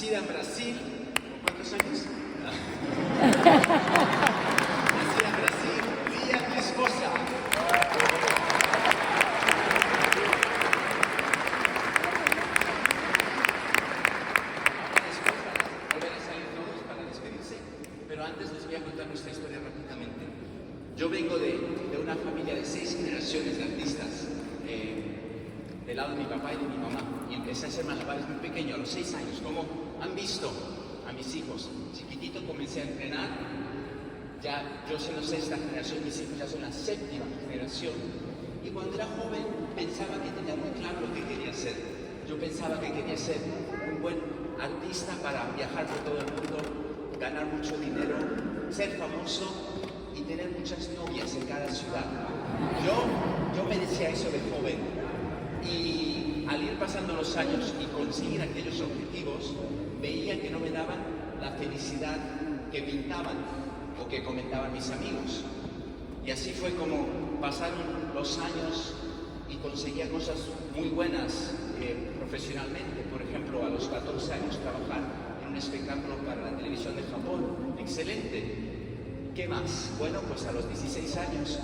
Nacida en Brasil, ¿con cuántos años? Nacida en Brasil, Lía, mi esposa. Después van a volver a salir todos para despedirse, pero antes les voy a contar nuestra historia rápidamente. Yo vengo de una familia de 6 generaciones de artistas, del lado de mi papá y de mi mamá, y empecé a hacer malabares muy pequeño, a los 6 años. Como han visto a mis hijos, chiquitito comencé a entrenar, ya yo soy la 6ª generación, mis hijos ya son la 7ª generación, y cuando era joven pensaba que tenía muy claro lo que quería hacer. Yo pensaba que quería ser un buen artista para viajar por todo el mundo, ganar mucho dinero, ser famoso y tener muchas novias en cada ciudad. Yo me decía eso de joven, y al ir pasando los años y conseguir aquellos objetivos, veía que no me daban la felicidad que pintaban o que comentaban mis amigos. Y así fue como pasaron los años y conseguía cosas muy buenas profesionalmente. Por ejemplo, a los 14 años trabajar en un espectáculo para la televisión de Japón. Excelente. ¿Qué más? Bueno, pues a los 16 años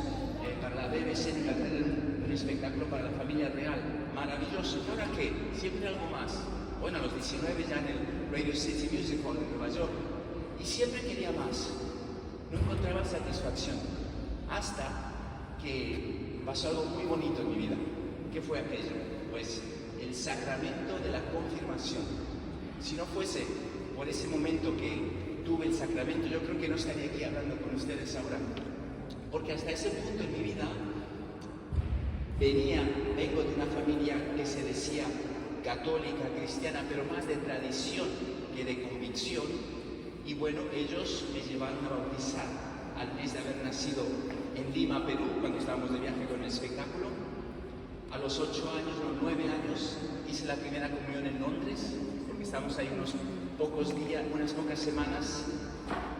para la BBC de Inglaterra, un espectáculo para la familia real. Maravilloso. ¿Y ahora qué? Siempre algo más. Bueno, a los 19 ya en el Radio City Music Hall de Nueva York. Y siempre quería más. No encontraba satisfacción. Hasta que pasó algo muy bonito en mi vida. ¿Qué fue aquello? Pues el sacramento de la confirmación. Si no fuese por ese momento que tuve el sacramento, yo creo que no estaría aquí hablando con ustedes ahora. Porque hasta ese punto en mi vida vengo de una familia que se decía católica, cristiana, pero más de tradición que de convicción. Y bueno, ellos me llevaron a bautizar al mes de haber nacido en Lima, Perú, cuando estábamos de viaje con el espectáculo. A los 8 años, no, 9 años, hice la primera comunión en Londres, porque estábamos ahí unos pocos días, unas pocas semanas,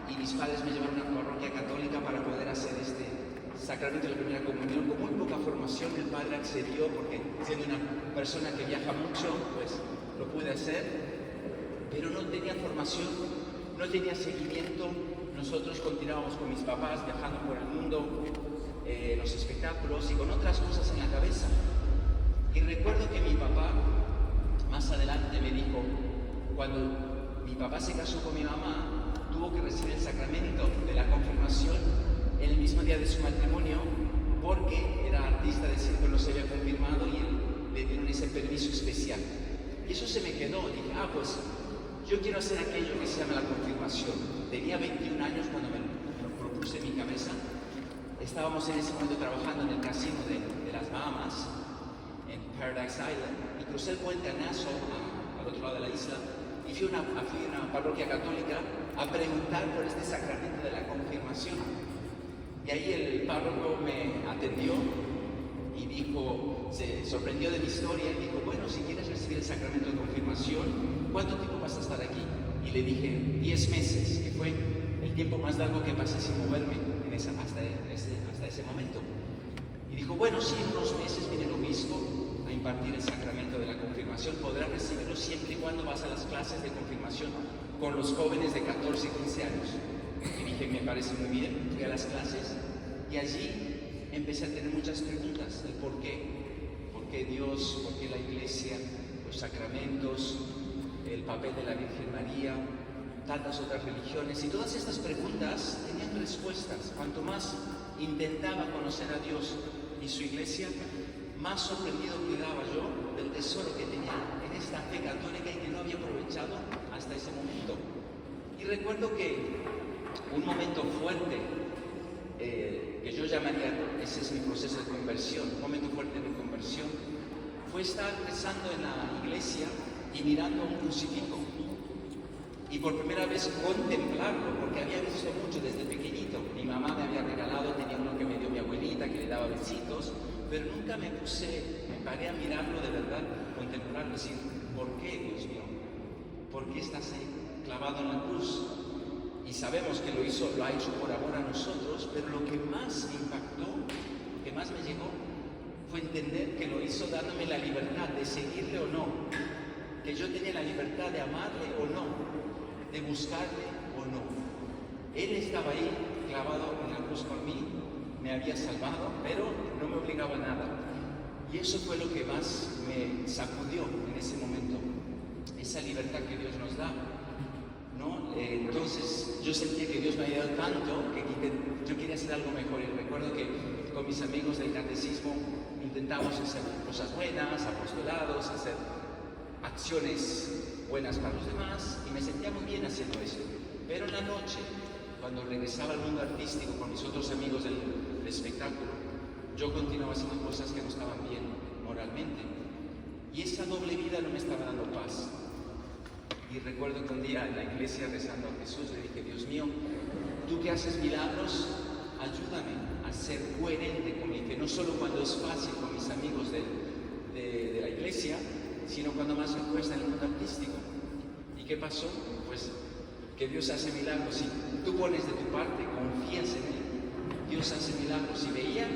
y mis padres me llevaron a una parroquia católica para poder hacer este sacramento de la primera comunión. Con muy poca formación, el padre accedió, porque siendo una persona que viaja mucho, pues lo pude hacer, pero no tenía formación, no tenía seguimiento. Nosotros continuábamos con mis papás viajando por el mundo, los espectáculos y con otras cosas en la cabeza. Y recuerdo que mi papá más adelante me dijo, cuando mi papá se casó con mi mamá, tuvo que recibir el sacramento de la confirmación en el mismo día de su matrimonio, porque era artista de circo, no se había confirmado y él le dieron ese permiso especial. Y eso se me quedó. Dije, pues yo quiero hacer aquello que se llama la confirmación. Tenía 21 años cuando me lo propuse en mi cabeza. Estábamos en ese momento trabajando en el casino de las Bahamas, en Paradise Island, y crucé el puente a Nassau, al otro lado de la isla, y fui a una parroquia católica a preguntar por este sacramento de la confirmación. Y ahí el párroco me atendió y dijo, se sorprendió de mi historia y dijo, bueno, si quieres recibir el sacramento de confirmación, ¿cuánto tiempo vas a estar aquí? Y le dije, 10 meses, que fue el tiempo más largo que pasé sin moverme hasta ese momento. Y dijo, bueno, sí, en unos meses viene el obispo a impartir el sacramento de la confirmación, podrás recibirlo siempre y cuando vas a las clases de confirmación con los jóvenes de 14 y 15 años. Y dije, me parece muy bien, fui a las clases y allí empecé a tener muchas preguntas, el por qué Dios, por qué la iglesia, los sacramentos, el papel de la Virgen María, tantas otras religiones, y todas estas preguntas tenían respuestas. Cuanto más intentaba conocer a Dios y su iglesia, más sorprendido quedaba yo del tesoro que tenía en esta fe católica y que no había aprovechado hasta ese momento. Y recuerdo que un momento fuerte, que yo llamaría, ese es mi proceso de conversión, un momento fuerte de mi conversión, fue estar rezando en la iglesia y mirando un crucifijo. Y por primera vez contemplarlo, porque había visto mucho desde pequeñito. Mi mamá me había regalado, tenía uno que me dio mi abuelita, que le daba besitos, pero nunca me paré a mirarlo de verdad, contemplarlo, decir, ¿por qué, Dios mío? ¿Por qué estás ahí clavado en la cruz? Y sabemos que lo ha hecho por amor a nosotros, pero lo que más me impactó, lo que más me llegó, fue entender que lo hizo dándome la libertad de seguirle o no, que que yo tenía la libertad de amarle o no, de buscarle o no. Él estaba ahí clavado en la cruz por mí, me había salvado, pero no me obligaba a nada. Y eso fue lo que más me sacudió en ese momento, esa libertad que Dios nos da, ¿no? Entonces yo sentía que Dios me había dado tanto que yo quería hacer algo mejor. Y recuerdo que con mis amigos del catecismo intentamos hacer cosas buenas, apostolados, hacer acciones buenas para los demás, y me sentía muy bien haciendo eso. Pero en la noche, cuando regresaba al mundo artístico con mis otros amigos del espectáculo, yo continuaba haciendo cosas que no estaban bien moralmente, y esa doble vida no me estaba dando paz. Y recuerdo que un día en la iglesia, rezando a Jesús, le dije: Dios mío, tú que haces milagros, ayúdame a ser coherente con mi fe, no solo cuando es fácil con mis amigos de la iglesia, sino cuando más me cuesta en el mundo artístico. ¿Y qué pasó? Pues que Dios hace milagros. Si tú pones de tu parte, confías en Él, Dios hace milagros. Y veía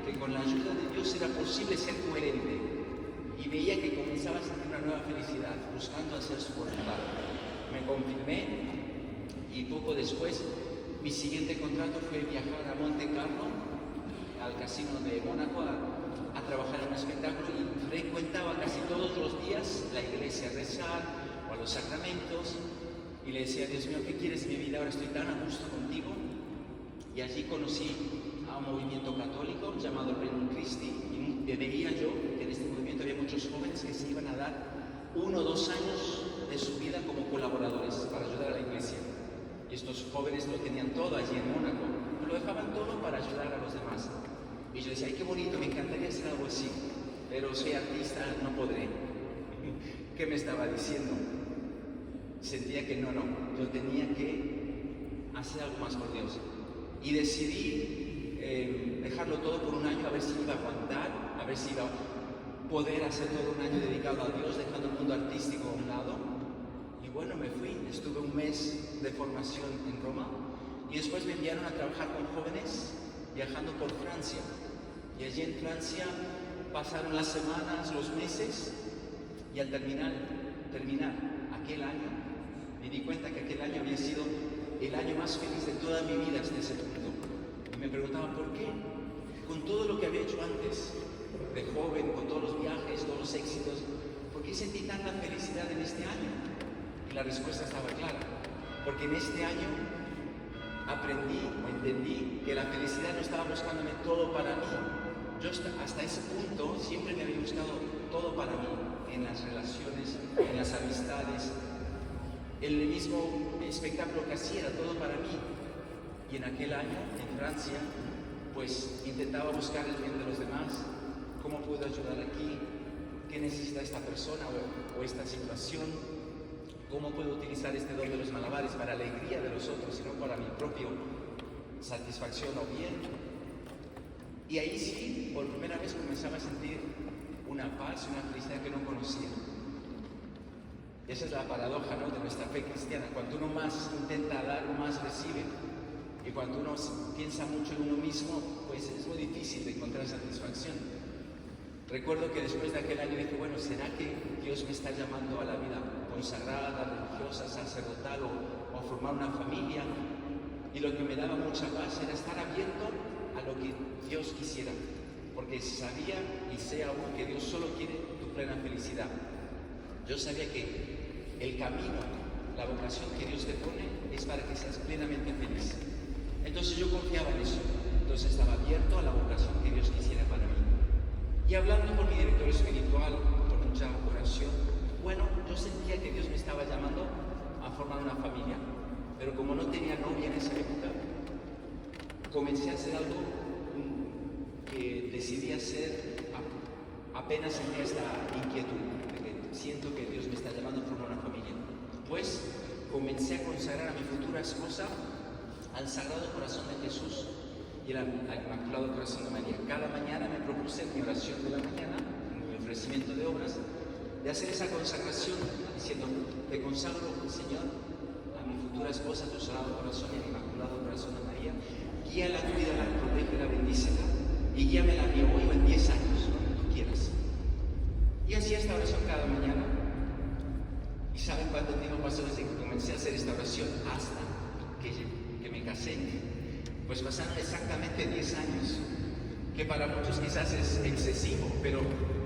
que con la ayuda de Dios era posible ser coherente, y veía que comenzaba a sentir una nueva felicidad buscando hacer su voluntad. Me confirmé, y poco después mi siguiente contrato fue viajar a Monte Carlo, al casino de Mónaco, a trabajar en un espectáculo, y frecuentaba casi todos los días la iglesia a rezar o a los sacramentos, y le decía: Dios mío, ¿qué quieres de mi vida? Ahora estoy tan a gusto contigo. Y allí conocí a un movimiento católico llamado Regnum Christi, y veía yo que en este movimiento había muchos jóvenes que se iban a dar 1 o 2 años de su vida como colaboradores para ayudar a la iglesia. Y estos jóvenes lo tenían todo allí en Mónaco, lo dejaban todo para ayudar a los demás. Y yo decía: ay, qué bonito, me encantaría hacer algo así, pero soy artista, no podré. ¿Qué me estaba diciendo? Sentía que no, yo tenía que hacer algo más por Dios. Y decidí dejarlo todo por 1 año, a ver si iba a aguantar, a ver si iba a poder hacer todo 1 año dedicado a Dios, dejando el mundo artístico a un lado. Y bueno, me fui, estuve 1 mes de formación en Roma, y después me enviaron a trabajar con jóvenes viajando por Francia. Y allí en Francia pasaron las semanas, los meses, y al terminar aquel año, me di cuenta que aquel año había sido el año más feliz de toda mi vida hasta ese punto. Y me preguntaba por qué, con todo lo que había hecho antes, de joven, con todos los viajes, todos los éxitos, ¿por qué sentí tanta felicidad en este año? Y la respuesta estaba clara: porque en este año entendí que la felicidad no estaba buscándome todo para mí. Yo hasta ese punto siempre me había buscado todo para mí, en las relaciones, en las amistades, el mismo espectáculo que hacía era todo para mí. Y en aquel año, en Francia, pues intentaba buscar el bien de los demás. ¿Cómo puedo ayudar aquí? ¿Qué necesita esta persona o esta situación? ¿Cómo puedo utilizar este don de los malabares para la alegría de los otros y no para mi propia satisfacción o bien? Y ahí sí, por primera vez comenzaba a sentir una paz, una felicidad que no conocía. Esa es la paradoja, ¿no?, de nuestra fe cristiana. Cuando uno más intenta dar, más recibe. Y cuando uno piensa mucho en uno mismo, pues es muy difícil de encontrar satisfacción. Recuerdo que después de aquel año dije: bueno, ¿será que Dios me está llamando a la vida consagrada, religiosa, sacerdotal o a formar una familia? Y lo que me daba mucha paz era estar abierto a lo que Dios quisiera, porque sabía y sé aún que Dios solo quiere tu plena felicidad. Yo sabía que el camino, la vocación que Dios te pone es para que seas plenamente feliz. Entonces yo confiaba en eso, entonces estaba abierto a la vocación que Dios quisiera para mí. Y hablando con mi director espiritual, con mucha oración, bueno, yo sentía que Dios me estaba llamando a formar una familia, pero como no tenía novia en esa época, comencé a hacer algo que decidí hacer apenas sentía esta inquietud, de que siento que Dios me está llamando a formar una familia. Pues comencé a consagrar a mi futura esposa al Sagrado Corazón de Jesús y al Inmaculado Corazón de María. Cada mañana me propuse en mi oración de la mañana, en mi ofrecimiento de obras, de hacer esa consagración, diciendo: te consagro, Señor, a mi futura esposa, a tu Sagrado Corazón y al Inmaculado Corazón de María. Guíala, cuídala, protégela, bendícela y guíamela a mí hoy o en 10 años, donde tú quieras. Y hacía esta oración cada mañana. pasó desde que comencé a hacer esta oración hasta que me casé? Pues pasaron exactamente 10 años, que para muchos quizás es excesivo, pero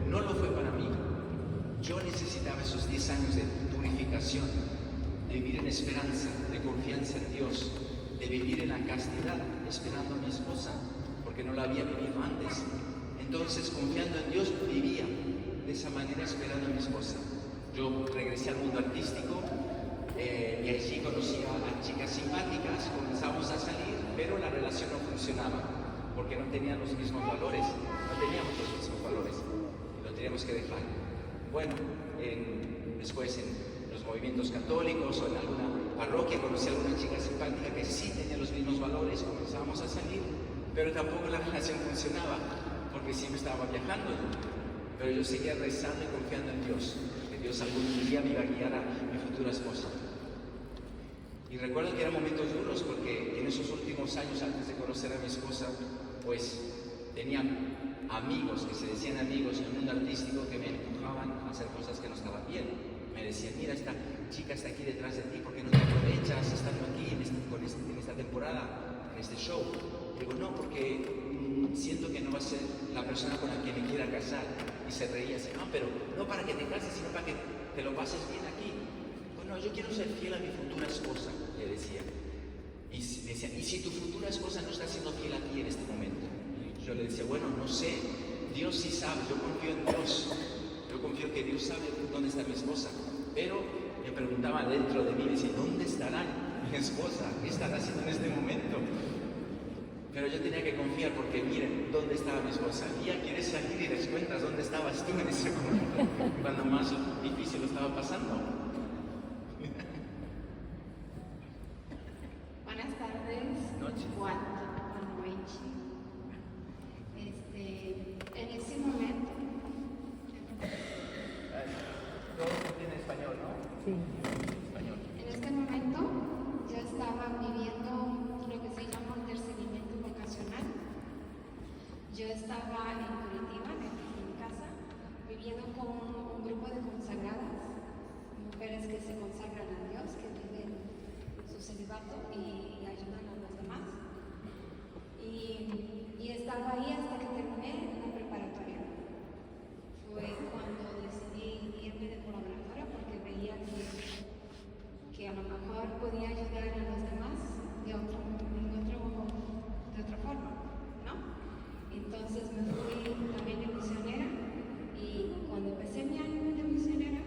no lo fue para mí. Yo necesitaba esos 10 años de purificación, de vivir en esperanza, de confianza en Dios, de vivir en la castidad, esperando a mi esposa, porque no la había vivido antes. Entonces, confiando en Dios, vivía de esa manera, esperando a mi esposa. Yo regresé al mundo artístico y allí conocí a chicas simpáticas, comenzamos a salir, pero la relación no funcionaba, porque no tenían los mismos valores, no teníamos los mismos valores, y lo teníamos que dejar. Bueno, después en los movimientos católicos o en alguna parroquia conocí a alguna chica simpática que sí tenía los mismos valores, comenzamos a salir, pero tampoco la relación funcionaba, porque siempre estaba viajando, pero yo seguía rezando y confiando en Dios, que Dios algún día me iba a guiar a mi futura esposa. Y recuerdo que eran momentos duros, porque en esos últimos años antes de conocer a mi esposa, pues tenía amigos que se decían amigos en el mundo artístico que me empujaban a hacer cosas que no estaban bien. Me decían, mira, esta chica está aquí detrás de ti, ¿por qué no te aprovechas estando aquí en esta temporada, en este show? Digo, no, porque siento que no va a ser la persona con la que me quiera casar. Y se reía, así, no, pero no para que te cases, sino para que te lo pases bien aquí. Bueno, yo quiero ser fiel a mi futura esposa, le decía. Y decía, ¿y si tu futura esposa no está siendo fiel a ti en este momento? Y yo le decía, bueno, no sé, Dios sí sabe, yo confío en Dios. Yo confío que Dios sabe dónde está mi esposa. Pero me preguntaba dentro de mí, decía, ¿dónde estará mi esposa? ¿Qué estará haciendo en este momento? Pero yo tenía que confiar, porque miren, ¿dónde estaba mi esposa? Y ya quieres salir y les cuentas dónde estabas tú en ese momento, cuando más difícil lo estaba pasando. Buenas tardes. Noche. Buenas noches. En ese momento, Todo tiene español, ¿no? Sí. Español. en este momento, yo estaba viviendo lo que se llama un discernimiento vocacional. Yo estaba en Curitiba, en mi casa, viviendo con un grupo de consagradas, mujeres que se consagran a Dios, que viven su celibato y ayudan a los demás. Y estaba ahí hasta que terminé la preparatoria. Fue cuando decidí irme de colaboradora, porque veía que a lo mejor podía ayudar a los demás de otra forma, ¿no? Entonces me fui también de misionera, y cuando empecé mi año de misionera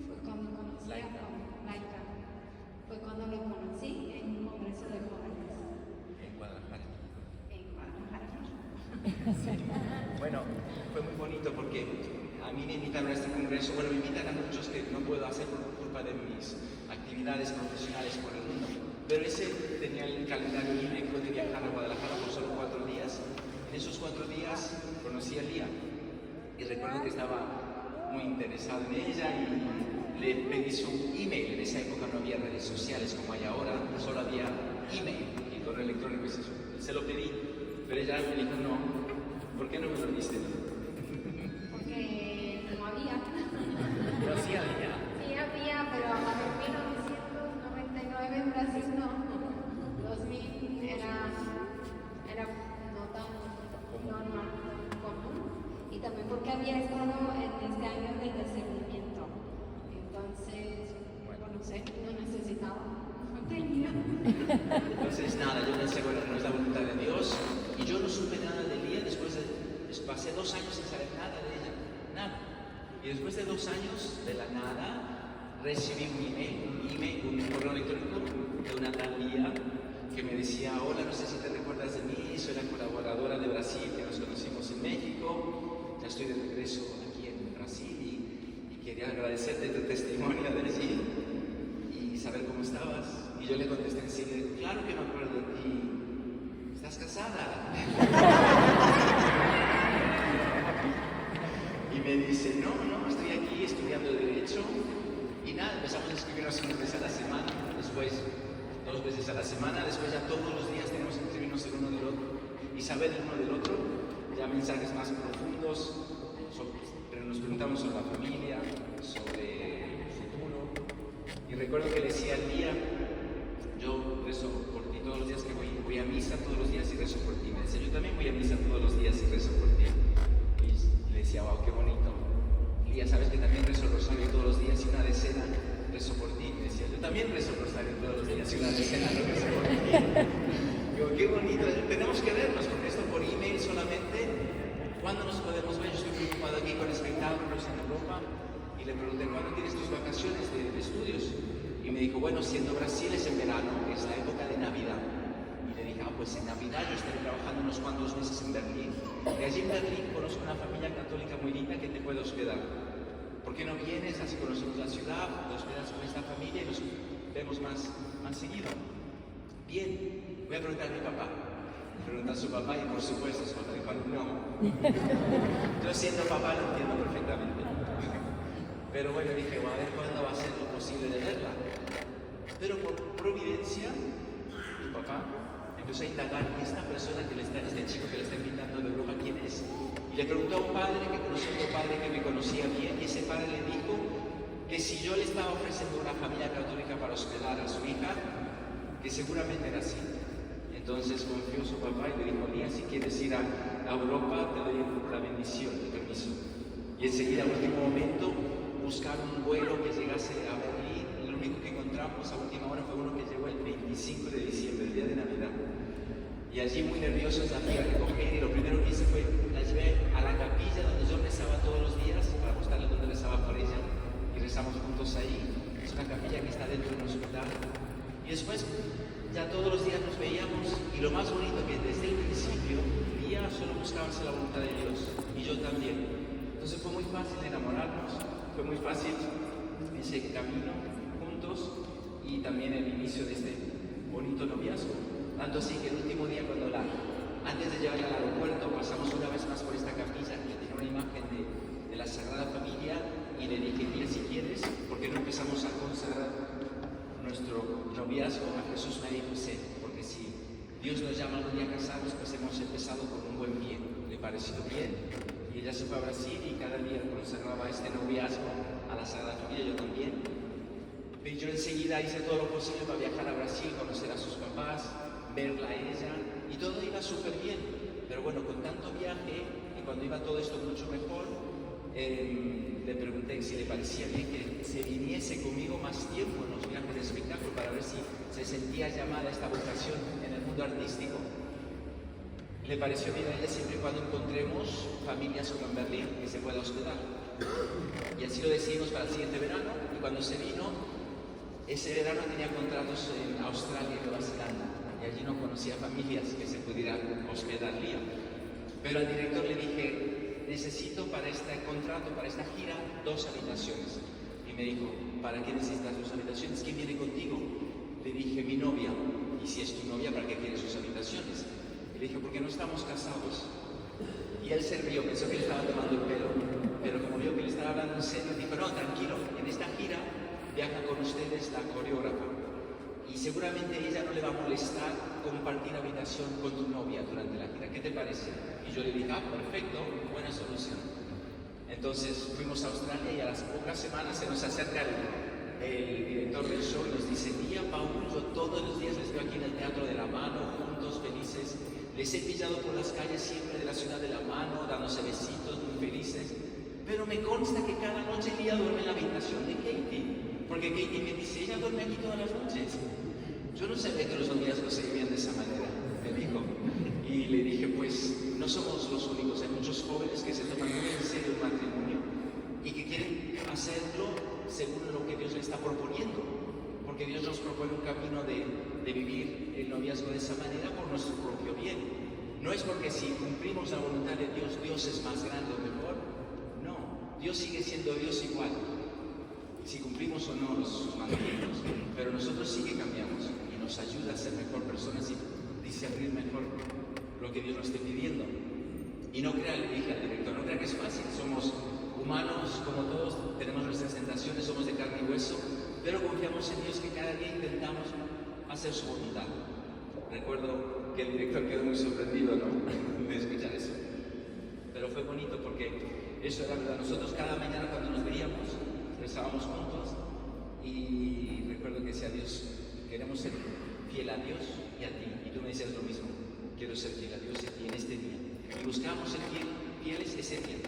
fue cuando conocí a Laika. Fue cuando lo conocí en un congreso de jóvenes En Guadalajara. en Guadalajara. Bueno, fue muy bonito porque a mí me invitaron a este congreso, bueno, me invitan a muchos que no puedo hacer por culpa de mis actividades profesionales por el mundo, pero ese tenía el calendario libre, pude viajar a Guadalajara por solo 4 días. En esos 4 días conocí a Lía y recuerdo que estaba muy interesado en ella y le pedí su email. En esa época no había redes sociales como hay ahora, solo había email y correo electrónico. Se lo pedí, pero ella me dijo, no, ¿por qué no me lo diste? Porque no había. Pero sí había. Sí había, pero a 1999 en Brasil no. 2000 era no tan normal, común. Y también porque había estado en este año de discernimiento. Entonces, bueno, no sé, no necesitaba. No tenía. Entonces nada, yo pensé, bueno, no es la voluntad de Dios. Y yo no supe nada de Lía pasé 2 años sin saber nada de ella, nada. Y después de 2 años de la nada, recibí un correo electrónico de una tal Lía que me decía, hola, no sé si te recuerdas de mí, soy la colaboradora de Brasil, que nos conocimos en México, ya estoy de regreso aquí en Brasil y quería agradecerte tu testimonio de allí y saber cómo estabas. Y yo le contesté en serio, claro que me acuerdo de ti, ¿estás casada? Y me dice, no, estoy aquí estudiando Derecho. Y nada, empezamos a escribirnos una vez a la semana, después 2 veces a la semana, después ya todos los días tenemos que escribirnos el uno del otro y saber el uno del otro, ya mensajes más profundos, pero nos preguntamos sobre la familia, sobre el futuro. Y recuerdo que le decía al día, yo rezo por ti todos los días que voy a misa todos los días y rezo por ti. Me decía, yo también voy a misa todos los días y rezo por ti. Y le decía, wow, qué bonito. Lía, sabes que también rezo el rosario todos los días y una decena rezo por ti. Me decía, yo también rezo el rosario todos los días y una decena rezo por ti. Digo, qué bonito, tenemos que vernos, porque esto por email solamente, ¿cuándo nos podemos ver? Yo estoy preocupado aquí con espectáculos en Europa y le pregunté, ¿cuándo tienes tus vacaciones de estudios? Y me dijo, bueno, siendo Brasil es en verano, es la época de Navidad. Y le dije, pues en Navidad yo estaré trabajando unos cuantos meses en Berlín. Y allí en Berlín conozco una familia católica muy linda que te puede hospedar. ¿Por qué no vienes? Así conocemos la ciudad, te hospedas con esta familia y nos vemos más seguido. Bien, voy a preguntar a mi papá. Pregunta a su papá y por supuesto su papá dijo, no. Yo siendo papá lo entiendo perfectamente. Pero bueno, dije, a ver cuándo va a ser lo posible de verla. Pero por providencia, mi papá empezó a indagar esta persona este chico que le está invitando de Europa, ¿quién es? Y le preguntó a un padre que conoció a otro padre que me conocía bien, y ese padre le dijo que si yo le estaba ofreciendo una familia católica para hospedar a su hija, que seguramente era así. Entonces confió su papá y le dijo, Lía, si quieres ir a Europa, te doy la bendición, el permiso. Y enseguida, al último momento, buscaron un vuelo que llegase a Berlín. Lo único que encontramos a última hora fue uno que llegó el 25 de diciembre, el día de Navidad. Y allí muy nerviosos la fui a recoger y lo primero que hice fue la llevé a la capilla donde yo rezaba todos los días para mostrarle donde rezaba por ella y rezamos juntos ahí. Es una capilla que está dentro de un hospital. Y después ya todos los días nos veíamos y lo más bonito que desde el principio ya solo buscábamos la voluntad de Dios y yo también. Entonces fue muy fácil enamorarnos, fue muy fácil ese camino juntos y también el inicio de este bonito noviazgo. Tanto así que el último día antes de llevarla al aeropuerto pasamos una vez más por esta capilla que tiene una imagen de la Sagrada Familia y le dije, mira, si quieres, ¿por qué no empezamos a consagrar nuestro noviazgo a Jesús, María y José? Porque si Dios nos llama algún día a casarnos, pues hemos empezado con un buen pie. ¿Le pareció bien? Y ella se fue a Brasil y cada día consagraba este noviazgo a la Sagrada Familia, yo también. Y yo enseguida hice todo lo posible para viajar a Brasil, conocer a sus papás, verla a ella, y todo iba súper bien. Pero bueno, con tanto viaje, y cuando iba todo esto mucho mejor, le pregunté si le parecía bien que se viniese conmigo más tiempo en los viajes de espectáculo para ver si se sentía llamada a esta vocación en el mundo artístico. Le pareció bien a ella siempre y cuando encontremos familias como en Berlín que se pueda hospedar. Y así lo decidimos para el siguiente verano, y cuando se vino, ese verano tenía contratos en Australia y Nueva Zelanda, y allí no conocía familias que se pudieran hospedar Lía. Pero al director le dije, necesito para este contrato, para esta gira, 2 habitaciones. Y me dijo, ¿para qué necesitas 2 habitaciones? ¿Quién viene contigo? Le dije, mi novia. Y si es tu novia, ¿para qué quieres 2 habitaciones? Y le dije, porque no estamos casados. Y él se rió, pensó que le estaba tomando el pelo. Pero como vio que le estaba hablando en serio, dijo, no, tranquilo, en esta gira viaja con ustedes la coreógrafa. Y seguramente ella no le va a molestar compartir habitación con tu novia durante la gira. ¿Qué te parece? Y yo le dije, perfecto, buena solución. Entonces fuimos a Australia y a las pocas semanas se nos acerca el director del show y nos dice, Lía, Paul, yo todos los días les veo aquí en el Teatro de la Mano, juntos, felices. Les he pillado por las calles siempre de la ciudad de la Mano, dándose besitos, muy felices. Pero me consta que cada noche Lía duerme en la habitación de Katie. Porque Katie me dice, ella duerme aquí todas las noches. Yo no sabía que los noviazgos se vivían de esa manera, me dijo. Y le dije, pues no somos los únicos, hay muchos jóvenes que se toman muy en serio el matrimonio y que quieren hacerlo según lo que Dios le está proponiendo. Porque Dios nos propone un camino de vivir el noviazgo de esa manera por nuestro propio bien. No es porque si cumplimos la voluntad de Dios, Dios es más grande o mejor. No, Dios sigue siendo Dios igual. Si cumplimos o no sus mandamientos, pero nosotros sí que cambiamos y nos ayuda a ser mejor personas y discernir mejor lo que Dios nos esté pidiendo. Y no crea, le dije al director, no crea que es fácil, somos humanos como todos, tenemos nuestras tentaciones, somos de carne y hueso, pero confiamos en Dios que cada día intentamos hacer su voluntad. Recuerdo que el director quedó muy sorprendido, ¿no?, de escuchar eso. Pero fue bonito porque eso era verdad. Nosotros cada mañana cuando nos veíamos, rezábamos juntos y recuerdo que decía Dios, queremos ser fiel a Dios y a ti. Y tú me decías lo mismo, quiero ser fiel a Dios y a ti en este día. Y buscábamos ser fieles ese día.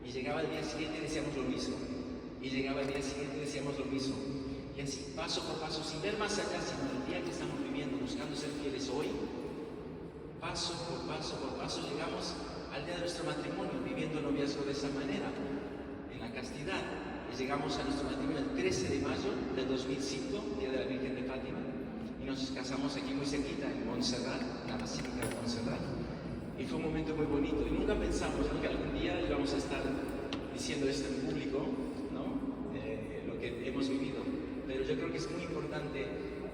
Y llegaba el día siguiente y decíamos lo mismo. Y llegaba el día siguiente y decíamos lo mismo. Y así, paso por paso, sin ver más allá, sino el día que estamos viviendo, buscando ser fieles hoy, paso por paso, llegamos al día de nuestro matrimonio, viviendo el noviazgo de esa manera, en la castidad. Y llegamos a nuestro matrimonio el 13 de mayo del 2005, Día de la Virgen de Fátima, y nos casamos aquí muy cerquita, en Montserrat, en la Basílica de Montserrat. Y fue un momento muy bonito, y nunca pensamos que algún día íbamos a estar diciendo esto en público, ¿no? Lo que hemos vivido. Pero yo creo que es muy importante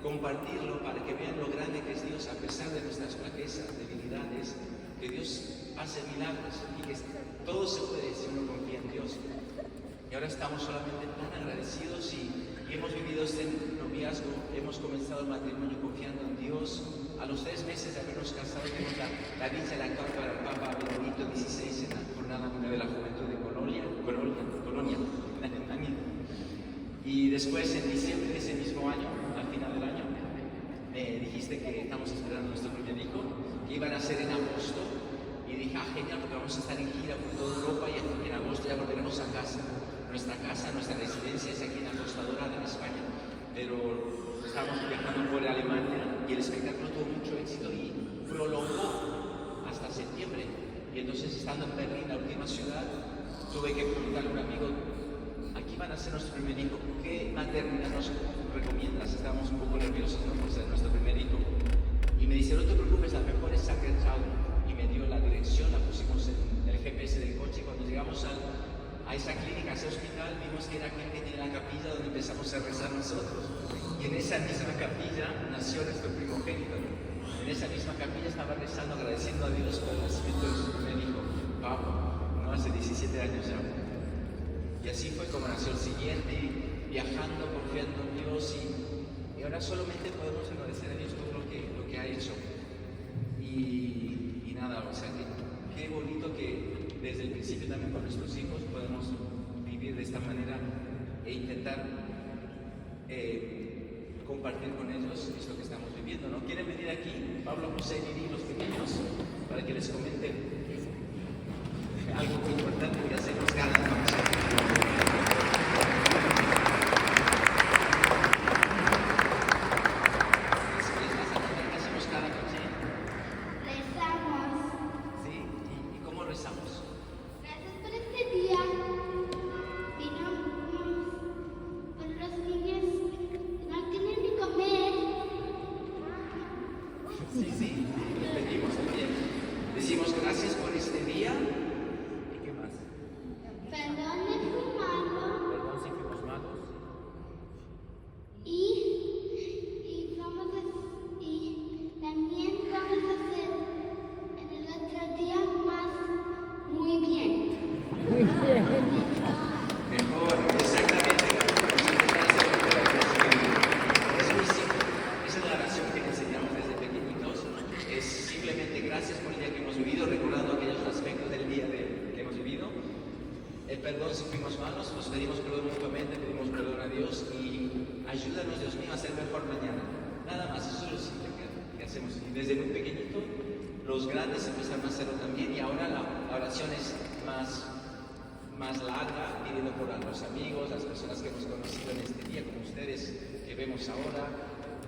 compartirlo para que vean lo grande que es Dios, a pesar de nuestras flaquezas, debilidades, que Dios hace milagros y que todo se puede si uno confía en Dios. Y ahora estamos solamente tan agradecidos y hemos vivido este noviazgo, hemos comenzado el matrimonio confiando en Dios. A los 3 meses de habernos casado tenemos la dicha de actuar para el Papa Benedicto XVI en la Jornada Mundial de la Juventud de Colonia, en Alemania. Y después, en diciembre de ese mismo año, al final del año, me dijiste que estamos esperando nuestro primer hijo, que iban a ser en agosto. Y dije, genial, porque vamos a estar en gira por toda Europa y en agosto ya volveremos a casa. Nuestra residencia es aquí en la Costa Dorada, en España. Pero estábamos viajando por Alemania y el espectáculo tuvo mucho éxito y prolongó hasta septiembre. Y entonces, estando en Berlín, la última ciudad, tuve que preguntarle a un amigo, aquí van a ser nuestro primer hijo, ¿qué maternidad nos recomiendas? Estábamos un poco nerviosos, ¿no? Por ser nuestro primer hijo. Y me dice, no te preocupes, la mejor es Sacred Child. Y me dio la dirección, la pusimos en el GPS del coche. Cuando llegamos a esa clínica, a ese hospital, vimos que era aquel que tiene la capilla donde empezamos a rezar nosotros. Y en esa misma capilla nació nuestro primogénito. En esa misma capilla estaba rezando, agradeciendo a Dios por el nacimiento de su primer hijo, Pablo, ¿no? Hace 17 años ya. Y así fue como nació el siguiente, viajando, confiando en Dios, y ahora solamente podemos agradecer a Dios por lo que ha hecho. Y nada, o sea, qué bonito que desde el principio también con nuestros hijos podemos vivir de esta manera e intentar compartir con ellos esto que estamos viviendo, ¿no? ¿Quieren venir aquí, Pablo, José, Lili, los pequeños, para que les comenten algo muy importante que hacemos cada noche? Decimos gracias por este día. ¿Y qué más? Perdón si fuimos malos. Y también vamos a hacer en el otro día más muy bien. Mejor, exactamente. Es muy simple. Esa es la oración que enseñamos desde pequeñitos. Es simplemente gracias por el día que hemos vivido, recordando aquellos aspectos del día que hemos vivido. El perdón si fuimos malos, nos pedimos perdón mutuamente, pedimos perdón a Dios y ayúdanos, Dios mío, a ser mejor mañana. Nada más, eso es lo simple que hacemos. Y desde muy pequeñito, los grandes empezaron a hacerlo también, y ahora la oración es más larga, pidiendo por los amigos, las personas que hemos conocido en este día, como ustedes que vemos ahora.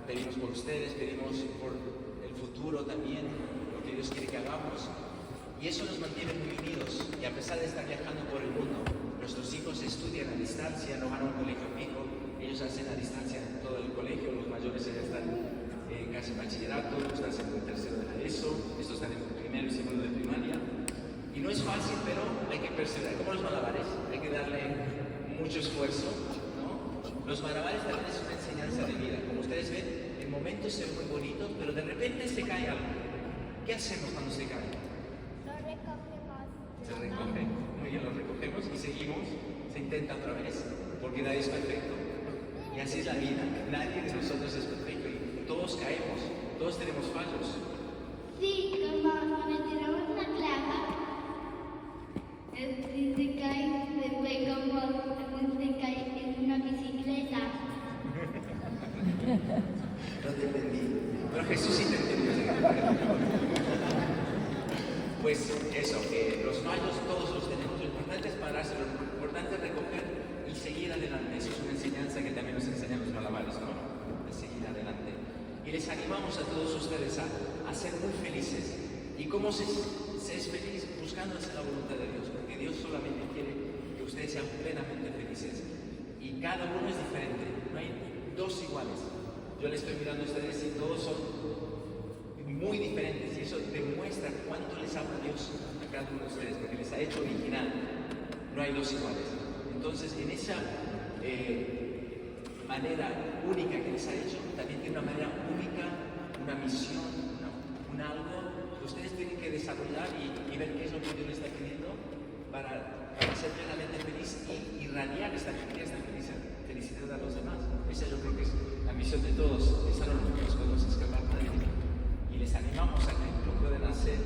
Pedimos por ustedes, pedimos por el futuro también, lo que Dios quiere que hagamos. Y eso nos mantiene muy unidos. Y a pesar de estar viajando por el mundo, nuestros hijos estudian a distancia, no van a un colegio fijo, ellos hacen a distancia todo el colegio, los mayores ya están casi en bachillerato, están en tercero de la ESO, estos están en primero y segundo de primaria. Y no es fácil, pero hay que perseverar, como los malabares, hay que darle mucho esfuerzo, ¿no? Los malabares también es una enseñanza de vida. Como ustedes ven, en momentos se ven muy bonitos, pero de repente se cae algo. ¿Qué hacemos cuando se cae? Lo recogemos. Se recoge, muy bien, lo recogemos y seguimos, se intenta otra vez, porque nadie es perfecto. Y así es la vida, nadie de nosotros es perfecto y todos caemos, todos tenemos fallos. Sí, como cuando tiramos una clava, si se cae, se ve como se cae en una bicicleta. No te entendí. Pero Jesús sí te entendió. Pues eso, que los mayos todos los tenemos. Lo importante es pararse, lo importante es recoger y seguir adelante. Eso es una enseñanza que también nos enseñan los malabares, ¿no? De seguir adelante. Y les animamos a todos ustedes a ser muy felices. ¿Y cómo se es feliz? Buscando hacer la voluntad de Dios, porque Dios solamente quiere que ustedes sean plenamente felices. Y cada uno es diferente, no hay dos iguales. Yo les estoy mirando a ustedes y todos son muy diferentes, y eso demuestra cuánto les ama Dios a cada uno de ustedes, porque les ha hecho original. No hay dos iguales. Entonces, en esa manera única que les ha hecho, también tiene una manera única, una misión, un algo que ustedes tienen que desarrollar y ver qué es lo que Dios les está pidiendo para ser plenamente feliz y irradiar esta felicidad a los demás. Esa yo creo que es la misión de todos. Esa no nos podemos escapar nadie. Y les animamos a que lo puedan hacer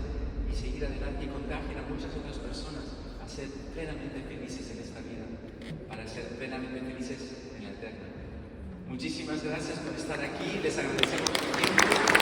y seguir adelante y contagien a muchas otras personas a ser plenamente felices en esta vida, para ser plenamente felices en la eterna. Muchísimas gracias por estar aquí. Les agradecemos el tiempo.